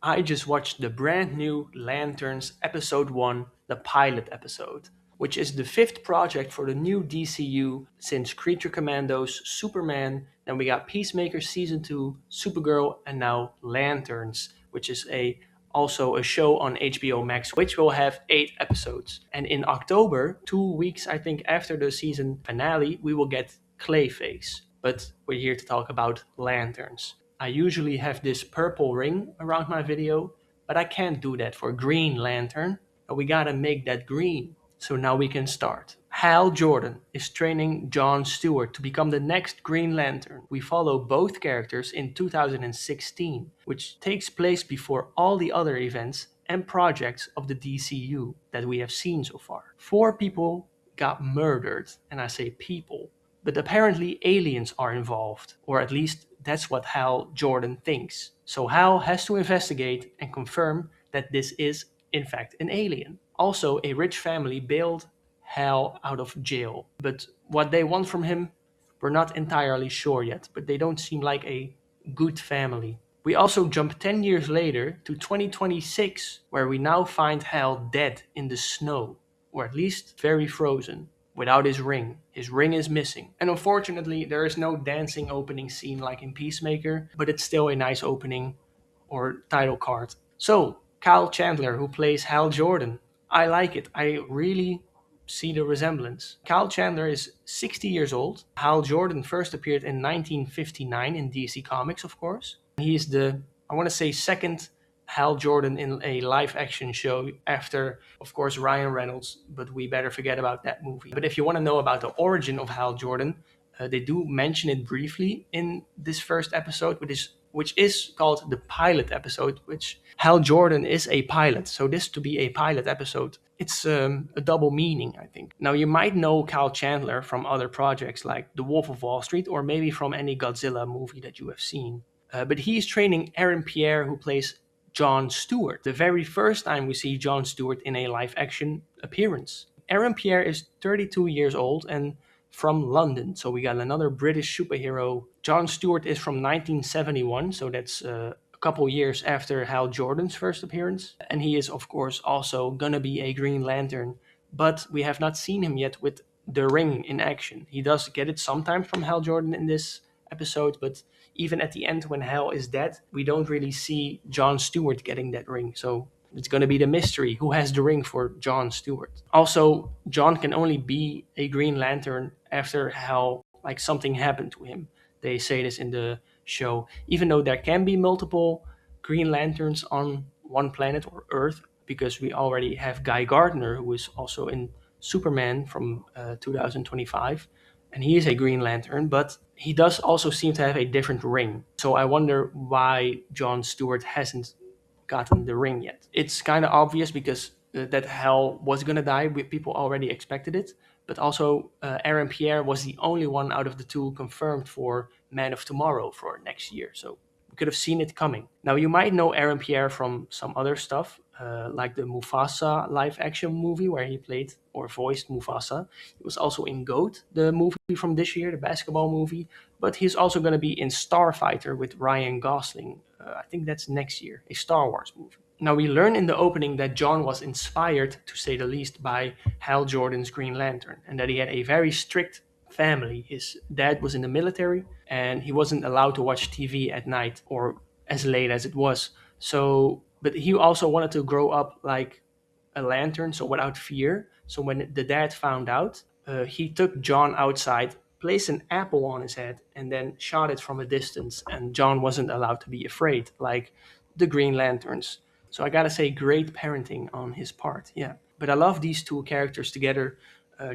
I just watched the brand new Lanterns Episode 1, the pilot episode, which is the fifth project for the new DCU since Creature Commandos, Superman, then we got Peacemaker Season 2, Supergirl, and now Lanterns, which is also a show on HBO Max, which will have 8 episodes. And in October, 2 weeks I think after the season finale, we will get Clayface. But we're here to talk about Lanterns. I usually have this purple ring around my video, but I can't do that for Green Lantern. We gotta make that green. So now we can start. Hal Jordan is training John Stewart to become the next Green Lantern. We follow both characters in 2016, which takes place before all the other events and projects of the DCU that we have seen so far. 4 people got murdered, and I say people, but apparently aliens are involved, or at least that's what Hal Jordan thinks. So Hal has to investigate and confirm that this is, in fact, an alien. Also, a rich family bailed Hal out of jail, but what they want from him, we're not entirely sure yet, but they don't seem like a good family. We also jump 10 years later to 2026, where we now find Hal dead in the snow, or at least very frozen, without his ring. His ring is missing. And unfortunately, there is no dancing opening scene like in Peacemaker, but it's still a nice opening or title card. So, Kyle Chandler, who plays Hal Jordan, I like it. I really see the resemblance. Kyle Chandler is 60 years old. Hal Jordan first appeared in 1959 in DC Comics, of course. He is the, I want to say, second Hal Jordan in a live action show after, of course, Ryan Reynolds, but we better forget about that movie. But if you want to know about the origin of Hal Jordan, they do mention it briefly in this first episode, which is called the pilot episode, which Hal Jordan is a pilot. So this to be a pilot episode, it's a double meaning, I think. Now, you might know Kyle Chandler from other projects like The Wolf of Wall Street, or maybe from any Godzilla movie that you have seen. But he's training Aaron Pierre, who plays John Stewart, the very first time we see John Stewart in a live action appearance. Aaron Pierre is 32 years old and from London, so we got another British superhero. John Stewart is from 1971, so that's a couple years after Hal Jordan's first appearance. And he is, of course, also gonna be a Green Lantern, but we have not seen him yet with the ring in action. He does get it sometimes from Hal Jordan in this episode, but even at the end when Hal is dead, we don't really see John Stewart getting that ring. So it's going to be the mystery who has the ring for John Stewart. Also, John can only be a Green Lantern after Hal, like something happened to him. They say this in the show. Even though there can be multiple Green Lanterns on one planet or Earth, because we already have Guy Gardner, who is also in Superman from 2025, and he is a Green Lantern, but he does also seem to have a different ring. So I wonder why John Stewart hasn't gotten the ring yet. It's kind of obvious because that Hal was gonna die. People already expected it, but also Aaron Pierre was the only one out of the two confirmed for Man of Tomorrow for next year. So we could have seen it coming. Now, you might know Aaron Pierre from some other stuff, like the Mufasa live action movie where he played or voiced Mufasa. He was also in GOAT, the movie from this year, the basketball movie, but he's also going to be in Starfighter with Ryan Gosling. I think that's next year, a Star Wars movie. Now, we learn in the opening that John was inspired, to say the least, by Hal Jordan's Green Lantern, and that he had a very strict family. His dad was in the military, and he wasn't allowed to watch TV at night or as late as it was. So, but he also wanted to grow up like a lantern, so without fear. So when the dad found out, he took John outside, placed an apple on his head, and then shot it from a distance. And John wasn't allowed to be afraid, like the Green Lanterns. So I gotta say, great parenting on his part. Yeah, but I love these two characters together,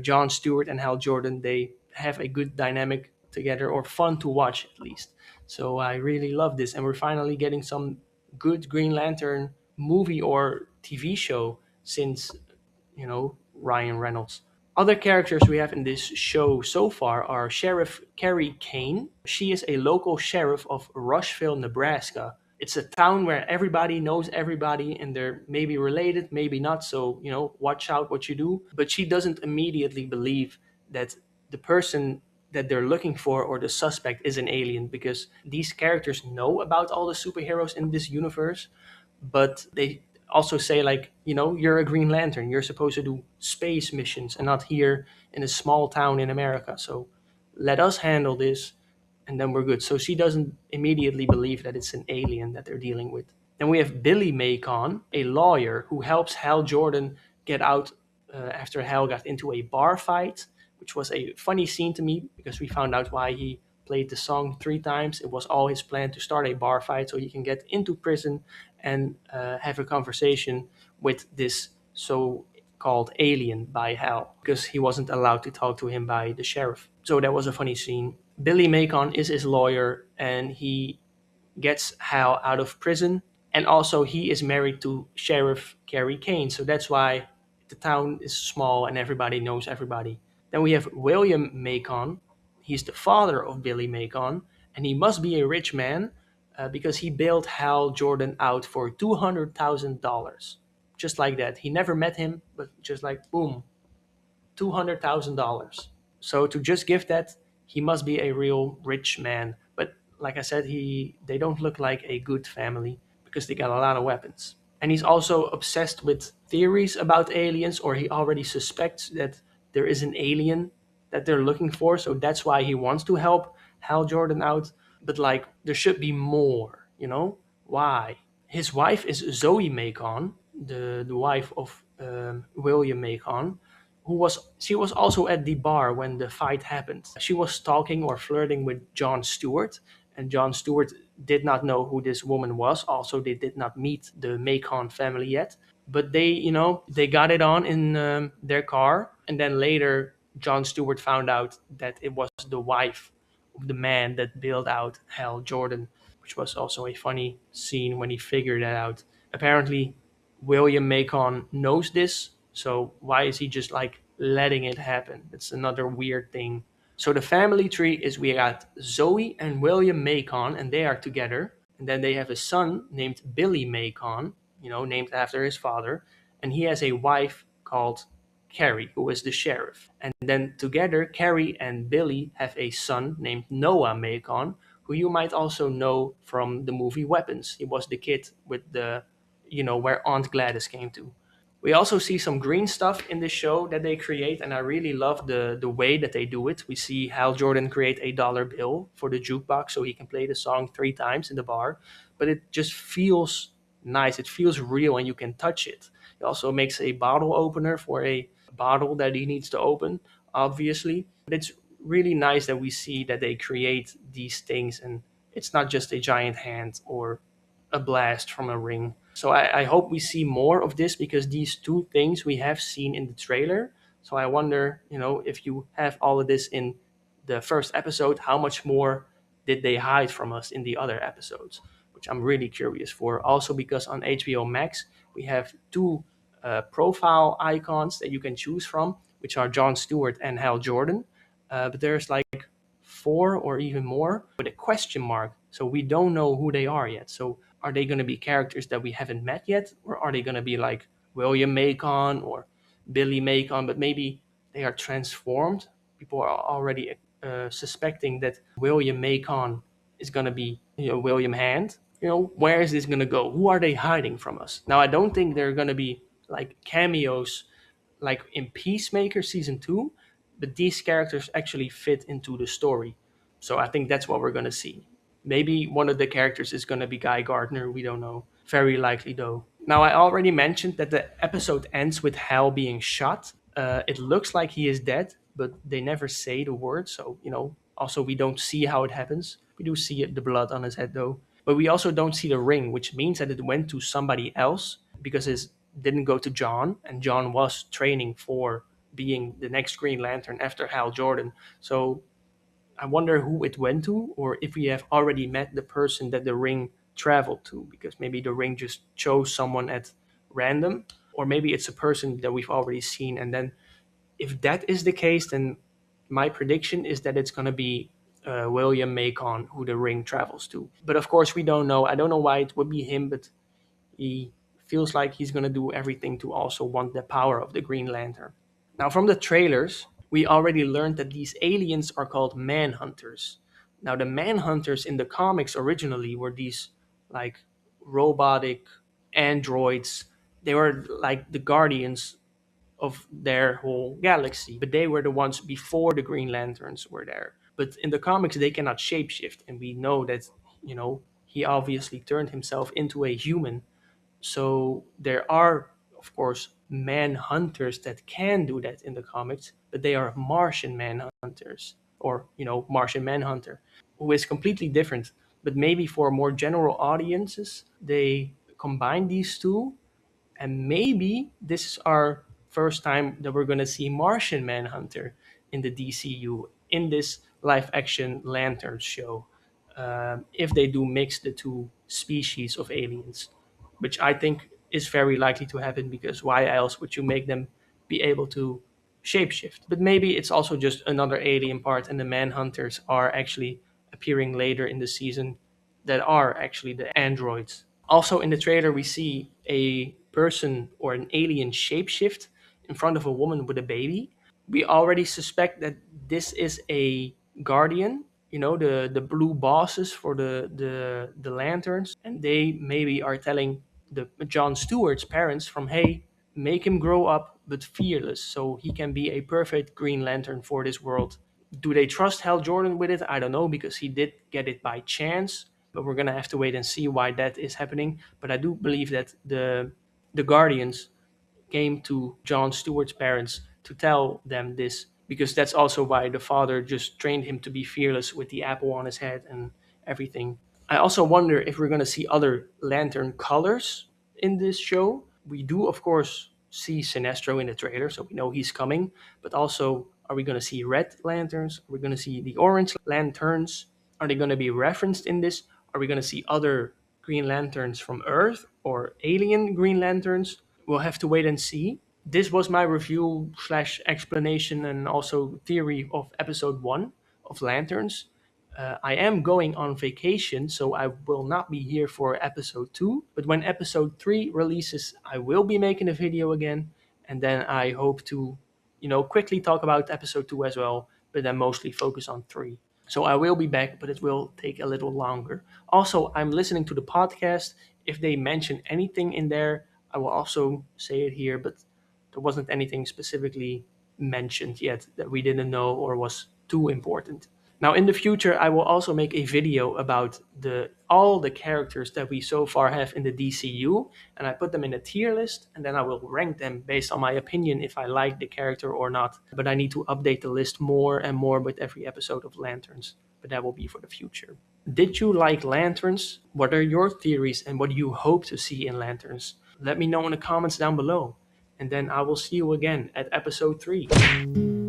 John Stewart and Hal Jordan. They have a good dynamic together, or fun to watch at least. So I really love this, and we're finally getting some good Green Lantern movie or TV show since, Ryan Reynolds. Other characters we have in this show so far are Sheriff Carrie Kane. She is a local sheriff of Rushville, Nebraska. It's a town where everybody knows everybody and they're maybe related, maybe not. So, watch out what you do. But she doesn't immediately believe that the person that they're looking for or the suspect is an alien, because these characters know about all the superheroes in this universe, but they also say like, you're a Green Lantern, you're supposed to do space missions and not here in a small town in America. So let us handle this, and then we're good. So she doesn't immediately believe that it's an alien that they're dealing with. Then we have Billy Macon, a lawyer who helps Hal Jordan get out after Hal got into a bar fight, which was a funny scene to me because we found out why he played the song 3 times. It was all his plan to start a bar fight so he can get into prison and have a conversation with this so called alien by Hal because he wasn't allowed to talk to him by the sheriff. So that was a funny scene. Billy Macon is his lawyer and he gets Hal out of prison. And also, he is married to Sheriff Carrie Kane. So that's why the town is small and everybody knows everybody. Then we have William Macon. He's the father of Billy Macon. And he must be a rich man because he bailed Hal Jordan out for $200,000. Just like that. He never met him, but just like, boom, $200,000. So to just give that, he must be a real rich man. But like I said, they don't look like a good family because they got a lot of weapons. And he's also obsessed with theories about aliens, or he already suspects that there is an alien that they're looking for. So that's why he wants to help Hal Jordan out. But like, there should be more, Why? His wife is Zoe Macon, the wife of William Macon, she was also at the bar when the fight happened. She was talking or flirting with John Stewart, and John Stewart did not know who this woman was. Also, they did not meet the Macon family yet, but they got it on in their car, and then later John Stewart found out that it was the wife of the man that bailed out Hal Jordan, which was also a funny scene when he figured that out. Apparently, William Macon knows this, so why is he just like letting it happen? It's another weird thing. So the family tree is we got Zoe and William Macon, and they are together. And then they have a son named Billy Macon, named after his father. And he has a wife called Carrie, who is the sheriff. And then together, Carrie and Billy have a son named Noah Macon, who you might also know from the movie Weapons. He was the kid with where Aunt Gladys came to. We also see some green stuff in the show that they create, and I really love the way that they do it. We see Hal Jordan create a dollar bill for the jukebox so he can play the song 3 times in the bar, but it just feels nice. It feels real, and you can touch it. He also makes a bottle opener for a bottle that he needs to open, obviously. But it's really nice that we see that they create these things, and it's not just a giant hand or a blast from a ring. So I hope we see more of this because these two things we have seen in the trailer. So I wonder, if you have all of this in the first episode, how much more did they hide from us in the other episodes? Which I'm really curious for. Also, because on HBO Max, we have two profile icons that you can choose from, which are Jon Stewart and Hal Jordan. But there's like four or even more with a question mark. So we don't know who they are yet. So are they going to be characters that we haven't met yet? Or are they going to be like William Macon or Billy Macon, but maybe they are transformed? People are already suspecting that William Macon is going to be William Hand. Where is this going to go? Who are they hiding from us? Now, I don't think they're going to be like cameos like in Peacemaker season 2, but these characters actually fit into the story. So I think that's what we're going to see. Maybe one of the characters is going to be Guy Gardner. We don't know. Very likely, though. Now, I already mentioned that the episode ends with Hal being shot. It looks like he is dead, but they never say the word. So, also we don't see how it happens. We do see the blood on his head, though. But we also don't see the ring, which means that it went to somebody else because it didn't go to John, and John was training for being the next Green Lantern after Hal Jordan. So I wonder who it went to, or if we have already met the person that the ring traveled to, because maybe the ring just chose someone at random, or maybe it's a person that we've already seen. And then, if that is the case, then my prediction is that it's going to be William Macon who the ring travels to. But of course, we don't know. I don't know why it would be him, but he feels like he's going to do everything to also want the power of the Green Lantern. Now, from the trailers, we already learned that these aliens are called Manhunters. Now, the Manhunters in the comics originally were these like robotic androids. They were like the guardians of their whole galaxy, but they were the ones before the Green Lanterns were there. But in the comics, they cannot shapeshift, and we know that, he obviously turned himself into a human. So there are, of course, manhunters that can do that in the comics, but they are Martian manhunters, or Martian Manhunter, who is completely different. But maybe for more general audiences, they combine these two, and maybe this is our first time that we're going to see Martian Manhunter in the DCU in this live action Lanterns show. If they do mix the two species of aliens, which I think is very likely to happen, because why else would you make them be able to shapeshift? But maybe it's also just another alien part, and the Manhunters are actually appearing later in the season that are actually the androids. Also, in the trailer, we see a person or an alien shapeshift in front of a woman with a baby. We already suspect that this is a guardian, the blue bosses for the lanterns, and they maybe are telling the John Stewart's parents from, hey, make him grow up but fearless so he can be a perfect Green Lantern for this world. Do they trust Hal Jordan with it? I don't know, because he did get it by chance, but we're gonna have to wait and see why that is happening. But I do believe that the Guardians came to John Stewart's parents to tell them this, because that's also why the father just trained him to be fearless with the apple on his head and everything. I also wonder if we're going to see other lantern colors in this show. We do, of course, see Sinestro in the trailer, so we know he's coming, but also, are we going to see red lanterns? Are we going to see the orange lanterns? Are they going to be referenced in this? Are we going to see other Green Lanterns from Earth or alien Green Lanterns? We'll have to wait and see. This was my review slash explanation and also theory of episode 1 of Lanterns. I am going on vacation, so I will not be here for episode 2. But when episode 3 releases, I will be making a video again. And then I hope to, quickly talk about episode 2 as well, but then mostly focus on 3. So I will be back, but it will take a little longer. Also, I'm listening to the podcast. If they mention anything in there, I will also say it here, but there wasn't anything specifically mentioned yet that we didn't know or was too important. Now, in the future, I will also make a video about all the characters that we so far have in the DCU, and I put them in a tier list, and then I will rank them based on my opinion if I like the character or not. But I need to update the list more and more with every episode of Lanterns, but that will be for the future. Did you like Lanterns? What are your theories and what do you hope to see in Lanterns? Let me know in the comments down below, and then I will see you again at episode 3.